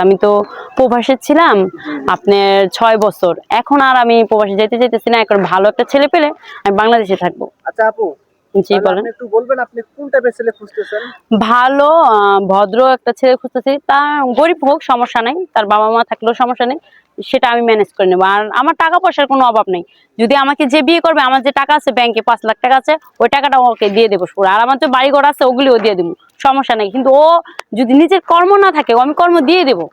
আমি তো প্রবাসে ছিলাম আপনার 6 বছর। এখন আর আমি প্রবাসে যেতে চাইতেছি না। এখন ভালো একটা ছেলে পেলে আমি বাংলাদেশে থাকবো। আচ্ছা আপু, জি বলেন। আপনি একটু বলবেন আপনি কোন টাইপের ছেলে খুঁজতেছেন? ভালো ভদ্র একটা ছেলে খুঁজতেছি। তা গরিব হোক সমস্যা নাই, তার বাবা মা থাকলেও সমস্যা নেই, সেটা আমি ম্যানেজ করে নেবো। আর আমার টাকা পয়সার কোনো অভাব নেই। যদি আমাকে যে বিয়ে করবে, আমার যে টাকা আছে ব্যাংকে 5 লাখ টাকা আছে, ওই টাকাটা ওকে দিয়ে দেবো পুরো। আর আমার যে বাড়ি ঘর আছে ওগুলিও দিয়ে দেবো, সমস্যা নেই। কিন্তু ও যদি নিজের কর্ম না থাকে, আমি কর্ম দিয়ে দেবো।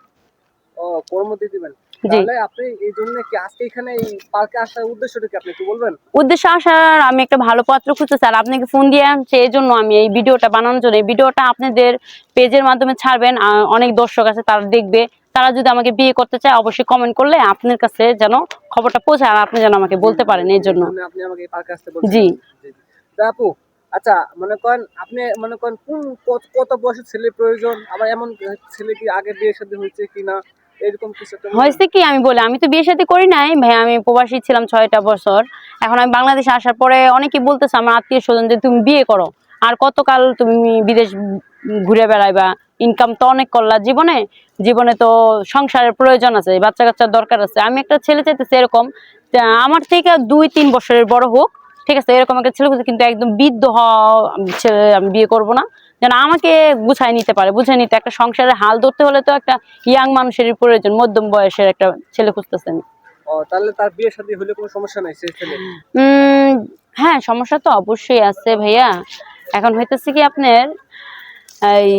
ও, কর্ম দিয়ে দিবেন। জি। তাহলে আপনি এই জন্য কি আজকে এখানে এই পার্কে আসার উদ্দেশ্যটা কি আপনি একটু বলবেন? উদ্দেশ্য আসার, আমি একটা ভালো পাত্র খুঁজতেছি। আর আপনাকে ফোন দিয়ে আনছে এই জন্য, আমি এই ভিডিওটা বানানোর জন্য। এই ভিডিওটা আপনাদের পেজের মাধ্যমে ছাড়বেন, অনেক দর্শক আছে তারা দেখবে। তারা যদি আমাকে বিয়ে করতে চায় অবশ্যই কমেন্ট করলে আপনার কাছে যেন খবরটা পৌঁছায়, আর আপনি যেন আমাকে বলতে পারেন এই জন্য। আপনি আমাকে এই পার্কে আসতে বলছেন। জি। জি, জি। তা আপু, আচ্ছা মনে করেন আপনি মনে করেন কোন কত বয়সের ছেলে প্রয়োজন, আবার এমন ছেলে কি আগে বিয়ে শাদী হয়েছে কিনা, এরকম কিছু একটা বলবেন? হয়েছে কি, আমি বলি আমি তো বিয়ে শাদী করি নাই ভাই। আমি প্রবাসী ছিলাম 6টা বছর। এখন আমি বাংলাদেশে আসার পরে অনেকেই বলতেছে আমার আত্মীয় স্বজন যে তুমি বিয়ে করো, আর কতকাল তুমি বিদেশ ঘুরে বেড়াইবা, ইনকাম তো অনেক করলা জীবনে, জীবনে তো সংসারের প্রয়োজন আছে, বাচ্চা কাচ্চার দরকার আছে। আমি একটা ছেলে চাইতেছি এরকম, আমার থেকে 2-3 বছরের বড় হোক, ঠিক আছে, এরকম একটা ছেলে খুঁজে। কিন্তু একদম বৃদ্ধ ছেলে আমি বিয়ে করবো না, যেন আমাকে গুছাই নিতে পারে, বুঝে নিতে। একটা সংসারের হাল ধরতে হলে তো একটা ইয়াং মানুষের প্রয়োজন, মধ্যম বয়সের একটা ছেলে খুঁজতেছে আমি। ও, তাহলে তার বিয়ে শাদী হলে কোনো সমস্যা নাই সেই ছেলে? হ্যাঁ, সমস্যা তো অবশ্যই আছে ভাইয়া। এখন হইতেছে কি আপনার এই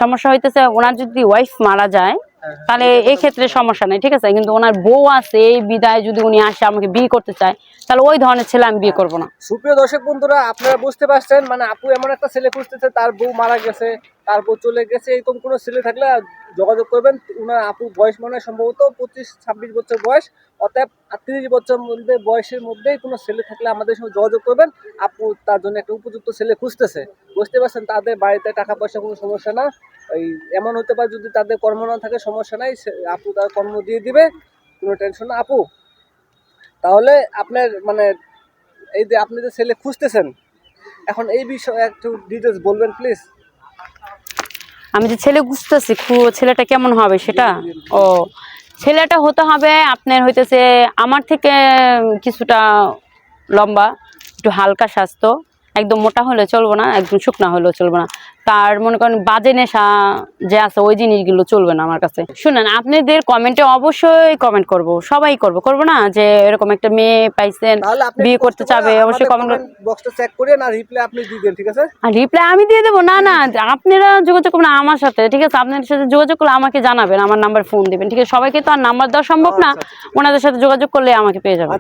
সমস্যা হইতেছে, ওনার যদি ওয়াইফ মারা যায় তাহলে এই ক্ষেত্রে সমস্যা নেই, ঠিক আছে। কিন্তু ওনার বউ আছে, এই বিদায় যদি উনি আসে আমাকে বিয়ে করতে চায়, তাহলে ওই ধরনের ছেলে আমি বিয়ে করবো না। সুপ্রিয় দর্শক বন্ধুরা, আপনারা বুঝতে পারছেন, মানে আপু এমন একটা ছেলে খুঁজতেছে তার বউ মারা গেছে, তার বউ চলে গেছে, এরকম কোনো ছেলে থাকলে যোগাযোগ করবেন। উনার আপু বয়স মানে সম্ভবত 25-26 বছর বয়স, অতএব 30 বছর মধ্যে বয়সের মধ্যেই কোনো ছেলে থাকলে আমাদের সঙ্গে যোগাযোগ করবেন। আপু তার জন্য একটা উপযুক্ত ছেলে খুঁজতেছে। বুঝতে পারছেন, তাদের বাড়িতে টাকা পয়সা কোনো সমস্যা না। ওই এমন হতে পারে যদি তাদের কর্ম না থাকে, সমস্যা নাই, আপু তার কর্ম দিয়ে দিবে, কোনো টেনশন না। আপু তাহলে আপনার মানে এই যে আপনি যে ছেলে খুঁজতেছেন, এখন এই বিষয়ে একটু ডিটেলস বলবেন প্লিজ। আমি যে ছেলে খুঁজতেছি, ছেলেটা কেমন হবে সেটা? ও, ছেলেটা হতে হবে আপনার হইতেছে আমার থেকে কিছুটা লম্বা, একটু হালকা স্বাস্থ্য, একদম মোটা হলে চলবো না, একদম শুকনা হলেও চলবে না। তার মনে করেন বাজে নেশা যে আছে ওই জিনিসগুলো চলবে না আমার কাছে। শুনেন, আপনাদের কমেন্টে অবশ্যই কমেন্ট করব, সবাই করবো না যে এরকম একটা মেয়ে পাইছেন বিয়ে করতে চাবে, অবশ্যই কমেন্ট বক্সটা চেক করে না রিপ্লাই আপনি দিবেন, ঠিক আছে? আর রিপ্লাই আমি দিয়ে দেবো। না না, আপনারা যোগাযোগ করবেন আমার সাথে, ঠিক আছে। আপনাদের সাথে যোগাযোগ করলে আমাকে জানাবেন, আমার নাম্বার ফোন দিবেন, ঠিক আছে। সবাইকে তো আর নাম্বার দেওয়া সম্ভব না, ওনাদের সাথে যোগাযোগ করলে আমাকে পেয়ে যাবেন।